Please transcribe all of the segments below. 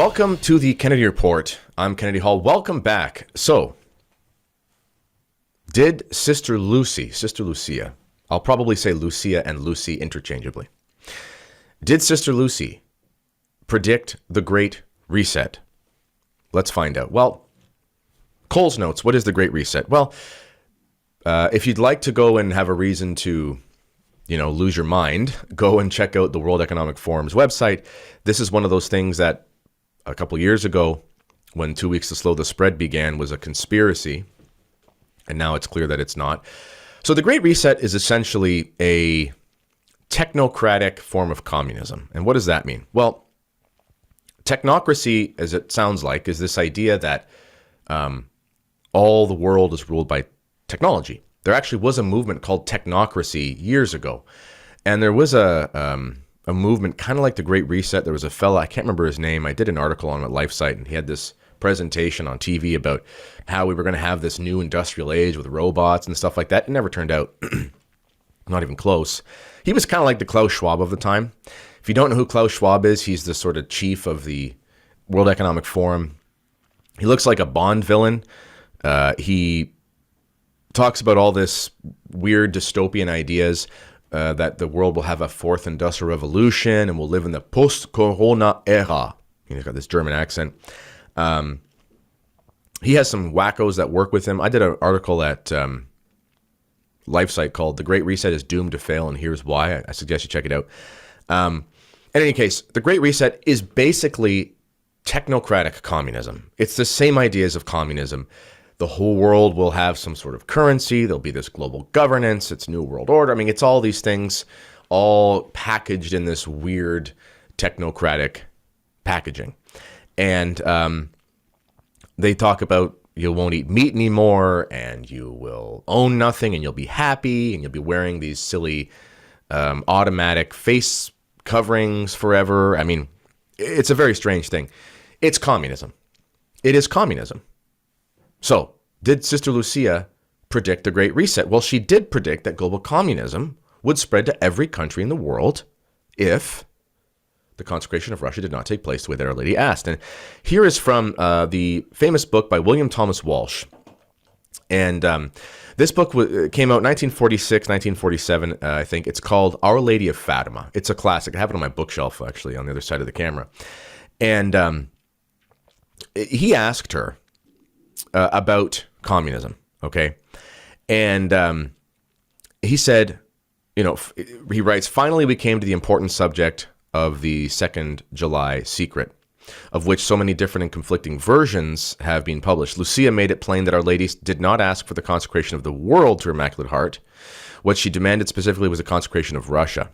Welcome to the Kennedy Report. I'm Kennedy Hall. Welcome back. So, did Sister Lucia, I'll probably say Lucia and Lucy interchangeably. Did Sister Lucy predict the Great Reset? Let's find out. Well, Cole's Notes, what is the Great Reset? Well, if you'd like to go and have a reason to, lose your mind, go and check out the World Economic Forum's website. This is one of those things that a couple years ago, when 2 weeks to slow the spread began, was a conspiracy. And now it's clear that it's not. So the Great Reset is essentially a technocratic form of communism. And what does that mean? Well, technocracy, as it sounds like, is this idea that all the world is ruled by technology. There actually was a movement called technocracy years ago. And there was a movement kind of like the Great Reset. There was a fella, I can't remember his name. I did an article on my LifeSite, and he had this presentation on TV about how we were going to have this new industrial age with robots and stuff like that. It never turned out. Not even close. He was kind of like the Klaus Schwab of the time. If you don't know who Klaus Schwab is, he's the sort of chief of the World Economic Forum. He looks like a Bond villain. He talks about all this weird dystopian ideas that the world will have a fourth industrial revolution and we'll live in the post-corona era. He's got this German accent. He has some wackos that work with him. I did an article at LifeSite called "The Great Reset is Doomed to Fail, and Here's Why." I suggest you check it out. In any case, the Great Reset is basically technocratic communism. It's the same ideas of communism. The whole world will have some sort of currency. There'll be this global governance. It's New World Order. I mean, it's all these things all packaged in this weird technocratic packaging. And they talk about you won't eat meat anymore, and you will own nothing, and you'll be happy, and you'll be wearing these silly automatic face coverings forever. I mean, it's a very strange thing. It's communism. It is communism. So, did Sister Lucia predict the Great Reset? Well, she did predict that global communism would spread to every country in the world if the consecration of Russia did not take place the way that Our Lady asked. And here is from the famous book by William Thomas Walsh. And this book came out 1946, 1947, I think. It's called Our Lady of Fatima. It's a classic. I have it on my bookshelf, actually, on the other side of the camera. And he asked her about communism, okay? And he said, he writes, "Finally, we came to the important subject of the 2nd July secret, of which so many different and conflicting versions have been published. Lucia made it plain that Our Lady did not ask for the consecration of the world to her Immaculate Heart. What she demanded specifically was the consecration of Russia.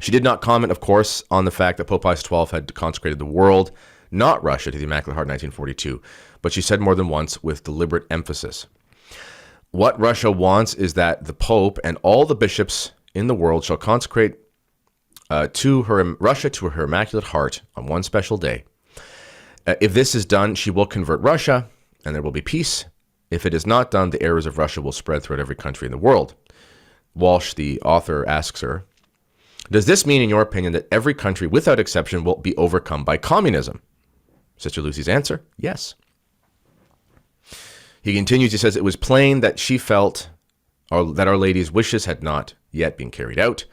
She did not comment, of course, on the fact that Pope Pius XII had consecrated the world, not Russia, to the Immaculate Heart in 1942, but she said more than once with deliberate emphasis. What Russia wants is that the Pope and all the bishops in the world shall consecrate Russia to her Immaculate Heart on one special day. If this is done, she will convert Russia, and there will be peace. If it is not done, the errors of Russia will spread throughout every country in the world." Walsh, the author, asks her, "Does this mean, in your opinion, that every country, without exception, will be overcome by communism?" Sister Lucy's answer, yes. He continues, he says, "It was plain that she felt that Our Lady's wishes had not yet been carried out.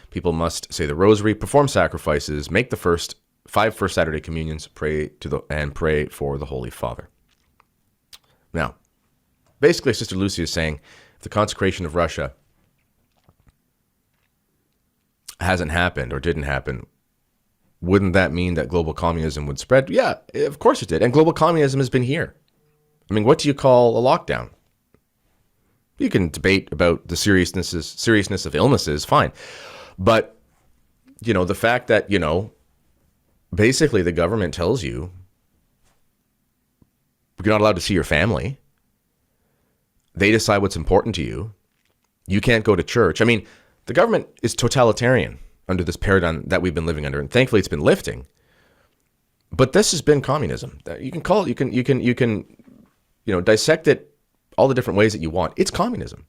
People must say the rosary, perform sacrifices, make the five first Saturday communions, pray for the Holy Father." Now, basically, Sister Lucy is saying, if the consecration of Russia hasn't happened or didn't happen, wouldn't that mean that global communism would spread? Yeah, of course it did. And global communism has been here. I mean, what do you call a lockdown? You can debate about the seriousness of illnesses, fine. But, the fact that, basically the government tells you you're not allowed to see your family. They decide what's important to you. You can't go to church. I mean, the government is totalitarian under this paradigm that we've been living under, and thankfully it's been lifting. But this has been communism. You can call it, you can dissect it all the different ways that you want. It's communism.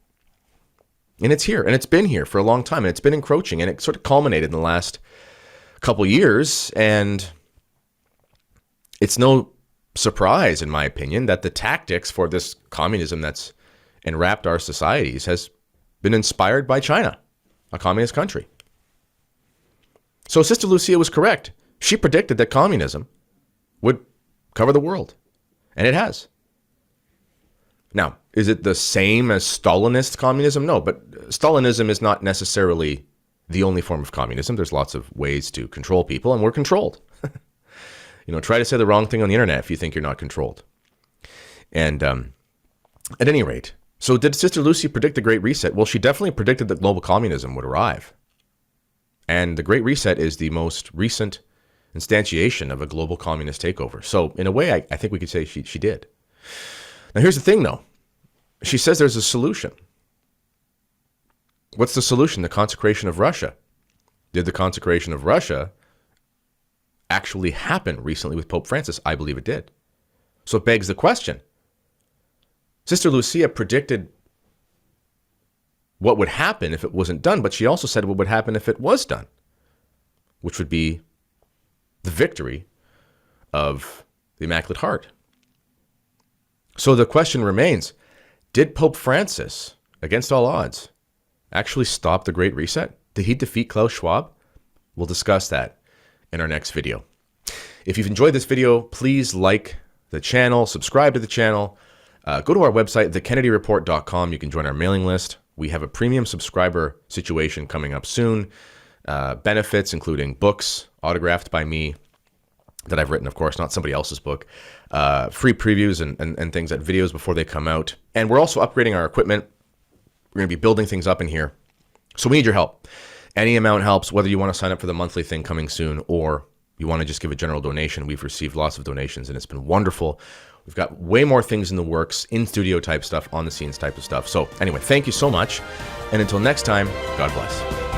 And it's here, and it's been here for a long time, and it's been encroaching, and it sort of culminated in the last couple years, and It's no surprise, in my opinion, that the tactics for this communism that's enwrapped our societies has been inspired by China, a communist country. So Sister Lucia was correct. She predicted that communism would cover the world, and it has. Now, is it the same as Stalinist communism? No, but Stalinism is not necessarily the only form of communism. There's lots of ways to control people, and we're controlled. Try to say the wrong thing on the internet if you think you're not controlled. And at any rate, so did Sister Lucy predict the Great Reset? Well, she definitely predicted that global communism would arrive. And the Great Reset is the most recent instantiation of a global communist takeover. So in a way, I think we could say she did. Now, here's the thing, though. She says there's a solution. What's the solution? The consecration of Russia. Did the consecration of Russia actually happen recently with Pope Francis? I believe it did. So it begs the question. Sister Lucia predicted what would happen if it wasn't done, but she also said what would happen if it was done, which would be the victory of the Immaculate Heart. So the question remains, did Pope Francis, against all odds, actually stop the Great Reset? Did he defeat Klaus Schwab? We'll discuss that in our next video. If you've enjoyed this video, please like the channel, subscribe to the channel, go to our website, thekennedyreport.com. You can join our mailing list. We have a premium subscriber situation coming up soon. Benefits including books autographed by me that I've written, of course, not somebody else's book. Free previews and things, like videos before they come out. And we're also upgrading our equipment. We're going to be building things up in here. So we need your help. Any amount helps, whether you want to sign up for the monthly thing coming soon or you want to just give a general donation. We've received lots of donations and it's been wonderful. We've got way more things in the works, in studio type stuff, on the scenes type of stuff. So anyway, thank you so much. And until next time, God bless.